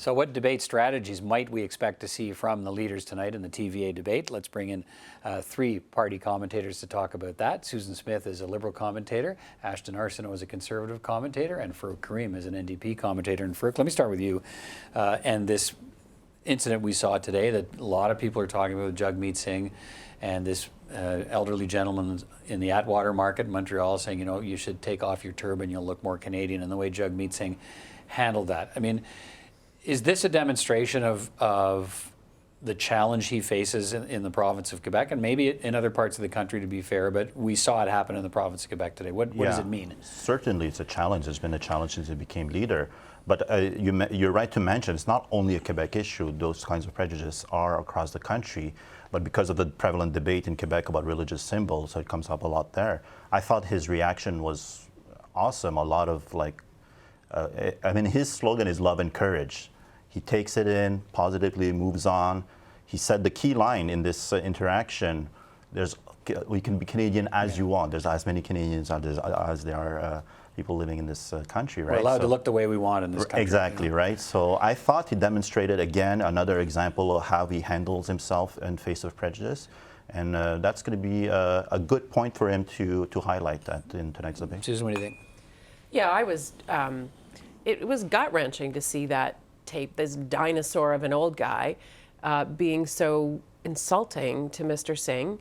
So what debate strategies might we expect to see from the leaders tonight in the TVA debate? Let's bring in three party commentators to talk about that. Susan Smith is a Liberal commentator, Ashton Arsenault is a Conservative commentator, and Farouk Karim is an NDP commentator. And Farouk, let me start with you. And this incident we saw today that a lot of people are talking about, Jagmeet Singh and this elderly gentleman in the Atwater market in Montreal saying, you know, you should take off your turban, you'll look more Canadian, and the way Jagmeet Singh handled that. I mean, is this a demonstration of the challenge he faces in the province of Quebec, and maybe in other parts of the country, to be fair, but we saw it happen in the province of Quebec today? What does it mean? Certainly it's a challenge. It's been a challenge since he became leader. But you're right to mention it's not only a Quebec issue. Those kinds of prejudices are across the country. But because of the prevalent debate in Quebec about religious symbols, it comes up a lot there. I thought his reaction was awesome. A lot of I mean, his slogan is love and courage. He takes it in, positively moves on. He said the key line in this interaction, we can be Canadian as you want. There's as many Canadians as there are people living in this country, right? We're allowed to look the way we want in this country. Exactly, right? So I thought he demonstrated, again, another example of how he handles himself in face of prejudice. And that's going to be a good point for him to highlight that in tonight's debate. Susan, what do you think? Yeah, it was gut-wrenching to see that tape, this dinosaur of an old guy being so insulting to Mr. Singh.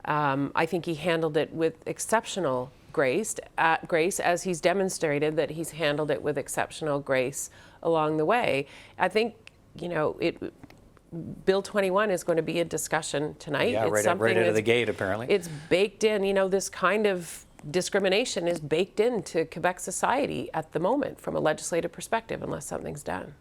I think he handled it with exceptional grace, as he's demonstrated that he's handled it with exceptional grace along the way. I think, you know, Bill 21 is going to be a discussion tonight. Yeah, right out of the gate, apparently. It's baked in, you know, this kind of discrimination is baked into Quebec society at the moment from a legislative perspective, unless something's done.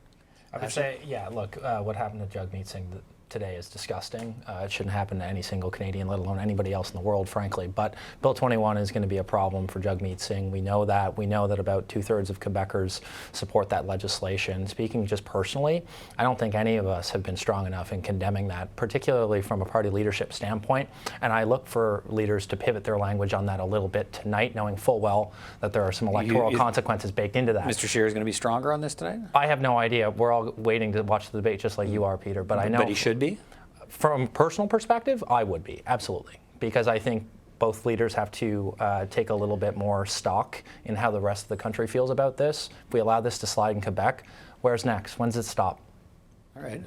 I would say, yeah, look, what happened to Jagmeet Singh today is disgusting. It shouldn't happen to any single Canadian, let alone anybody else in the world, frankly. But Bill 21 is going to be a problem for Jagmeet Singh. We know that. We know that about 2/3 of Quebecers support that legislation. Speaking just personally, I don't think any of us have been strong enough in condemning that, particularly from a party leadership standpoint. And I look for leaders to pivot their language on that a little bit tonight, knowing full well that there are some electoral consequences baked into that. Mr. Scheer is going to be stronger on this tonight? I have no idea. We're all waiting to watch the debate just like you are, Peter. But I know. But he should be? From a personal perspective, I would be, absolutely. Because I think both leaders have to take a little bit more stock in how the rest of the country feels about this. If we allow this to slide in Quebec, where's next? When's it stop? All right.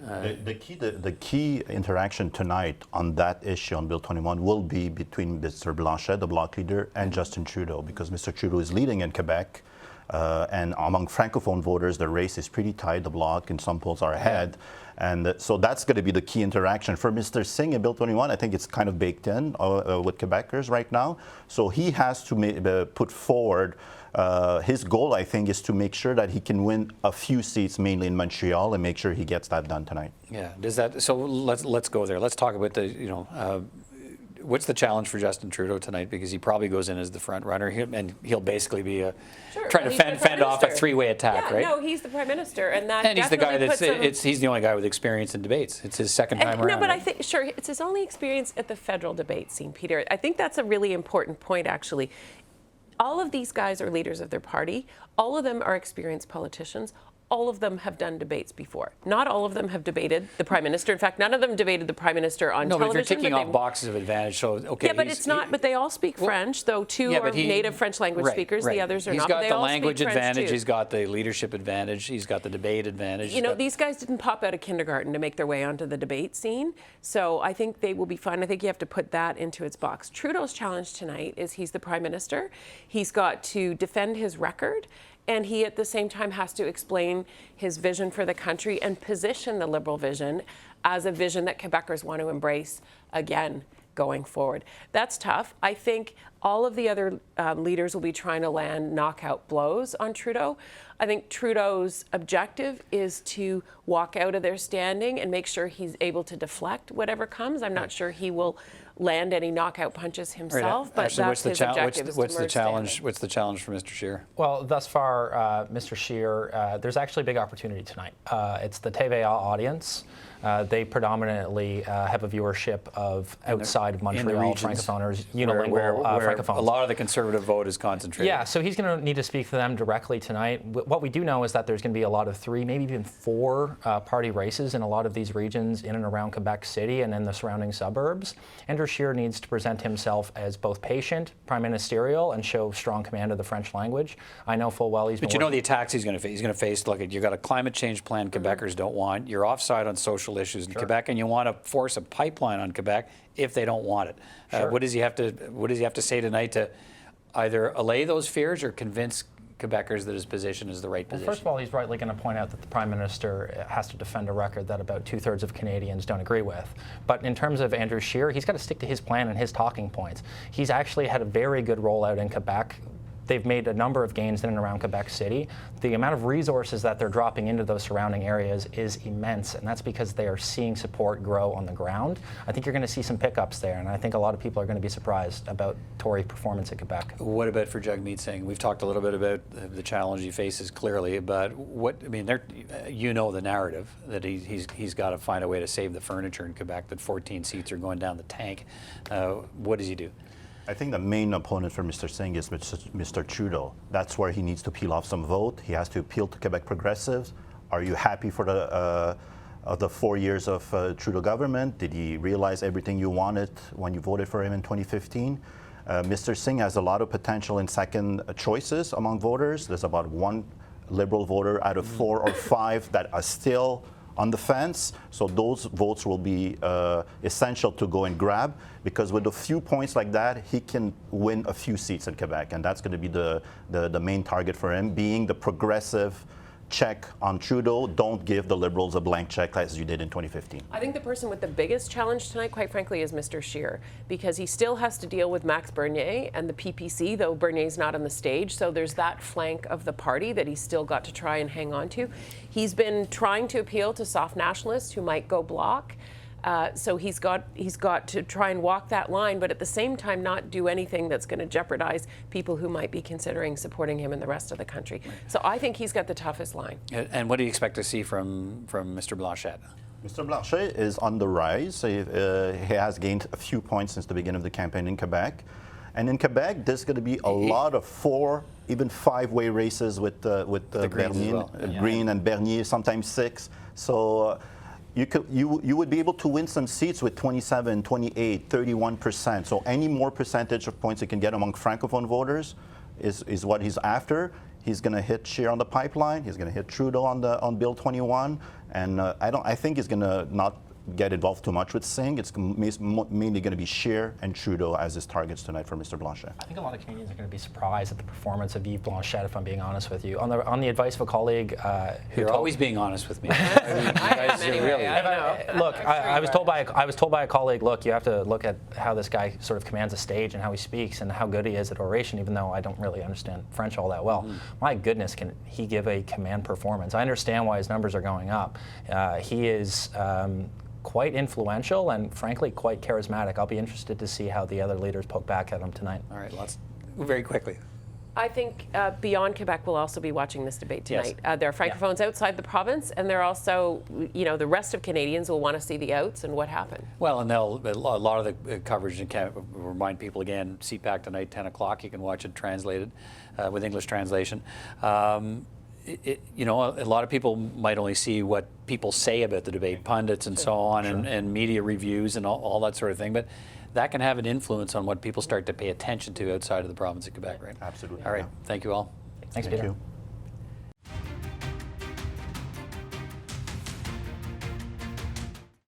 The key interaction tonight on that issue, on Bill 21, will be between Mr. Blanchet, the Bloc leader, and Justin Trudeau, because Mr. Trudeau is leading in Quebec. And among Francophone voters, the race is pretty tight. The Bloc and some polls are ahead. And so that's going to be the key interaction. For Mr. Singh and Bill 21, I think it's kind of baked in with Quebecers right now. So he has to put forward his goal, I think, is to make sure that he can win a few seats, mainly in Montreal, and make sure he gets that done tonight. Yeah. So let's go there. Let's talk about the, what's the challenge for Justin Trudeau tonight? Because he probably goes in as the front runner, and he'll basically be trying to fend off a three-way attack, right? No, he's the Prime Minister, and he's the guy he's the only guy with experience in debates. It's his second time around. No, but I think it's his only experience at the federal debate scene, Peter. I think that's a really important point, actually. All of these guys are leaders of their party. All of them are experienced politicians. All of them have done debates before. Not all of them have debated the Prime Minister. In fact, none of them debated the Prime Minister on television. No, but if you're ticking off boxes of advantage, so okay. Yeah, but it's not. But they all speak French, though. Two are native French language speakers. Right. The others are not. He's got the language advantage. He's got the leadership advantage. He's got the debate advantage. You know, these guys didn't pop out of kindergarten to make their way onto the debate scene. So I think they will be fine. I think you have to put that into its box. Trudeau's challenge tonight is he's the Prime Minister. He's got to defend his record. And he, at the same time, has to explain his vision for the country and position the Liberal vision as a vision that Quebecers want to embrace again going forward. That's tough. I think all of the other leaders will be trying to land knockout blows on Trudeau. I think Trudeau's objective is to walk out of their standing and make sure he's able to deflect whatever comes. I'm not sure he will land any knockout punches himself, Right, but Ashton, that's his objective. is to what's the merge challenge? standing. What's the challenge for Mr. Scheer? Well, thus far, Mr. Scheer, there's actually a big opportunity tonight. It's the TVA audience. They predominantly have a viewership of outside of Montreal francophoners, unilingual where francophones. a lot of the conservative vote is concentrated. Yeah, so he's going to need to speak to them directly tonight. What we do know is that there's going to be a lot of 3, maybe even 4 party races in a lot of these regions in and around Quebec City and in the surrounding suburbs. Andrew Scheer needs to present himself as both patient, prime ministerial, and show strong command of the French language. I know full well he's been But you know the attacks he's going to face. He's going to face, look, you've got a climate change plan Quebecers don't want. You're offside on social issues in Quebec, and you want to force a pipeline on Quebec if they don't want it. What does he have to say tonight to either allay those fears or convince Quebecers that his position is the right position? First of all, he's rightly going to point out that the Prime Minister has to defend a record that about 2/3 of Canadians don't agree with. But in terms of Andrew Scheer, he's got to stick to his plan and his talking points. He's actually had a very good rollout in Quebec. They've made a number of gains in and around Quebec City. The amount of resources that they're dropping into those surrounding areas is immense, and that's because they are seeing support grow on the ground. I think you're going to see some pickups there, and I think a lot of people are going to be surprised about Tory performance in Quebec. What about for Jagmeet Singh? We've talked a little bit about the challenge he faces clearly, but you know the narrative that he's got to find a way to save the furniture in Quebec, that 14 seats are going down the tank. What does he do? I think the main opponent for Mr. Singh is Mr. Trudeau. That's where he needs to peel off some vote. He has to appeal to Quebec progressives. Are you happy for the 4 years of Trudeau government? Did he realize everything you wanted when you voted for him in 2015? Mr. Singh has a lot of potential in second choices among voters. There's about 1 Liberal voter out of 4 or 5 that are still on the fence, so those votes will be essential to go and grab, because with a few points like that, he can win a few seats in Quebec, and that's going to be the main target for him, being the progressive check on Trudeau. Don't give the Liberals a blank check as you did in 2015. I think the person with the biggest challenge tonight, quite frankly, is Mr. Scheer, because he still has to deal with Max Bernier and the PPC, though Bernier's not on the stage. So there's that flank of the party that he's still got to try and hang on to. He's been trying to appeal to soft nationalists who might go bloc. So he's got to try and walk that line, but at the same time not do anything that's going to jeopardize people who might be considering supporting him in the rest of the country. So I think he's got the toughest line. And what do you expect to see from Mr. Blanchet? Mr. Blanchet is on the rise. He has gained a few points since the beginning of the campaign in Quebec. And in Quebec, there's going to be a lot of 4, even 5-way races with Bernier, Green and Bernier, sometimes 6. So you would be able to win some seats with 27, 28, 31%. So any more percentage of points you can get among Francophone voters is what he's after. He's going to hit Scheer on the pipeline. He's going to hit Trudeau on Bill 21, and I think he's going to not get involved too much with Singh. It's mainly going to be Scheer and Trudeau as his targets tonight for Mr. Blanchet. I think a lot of Canadians are going to be surprised at the performance of Yves Blanchet, if I'm being honest with you. On the advice of a colleague You're always being honest with me. Look, I was told by a colleague, look, you have to look at how this guy sort of commands a stage and how he speaks and how good he is at oration, even though I don't really understand French all that well. My goodness, can he give a command performance? I understand why his numbers are going up. He is quite influential and, frankly, quite charismatic. I'll be interested to see how the other leaders poke back at him tonight. All right, very quickly. I think beyond Quebec will also be watching this debate tonight. Yes. There are francophones outside the province, and there are also, the rest of Canadians will want to see the outs and what happened. Well, and a lot of the coverage, and remind people again, CPAC tonight, 10 o'clock. You can watch it translated with English translation. A lot of people might only see what people say about the debate, pundits and so on, and media reviews and all that sort of thing. But that can have an influence on what people start to pay attention to outside of the province of Quebec, right? Absolutely. All right. Thank you all. Thanks, Thank Peter. you.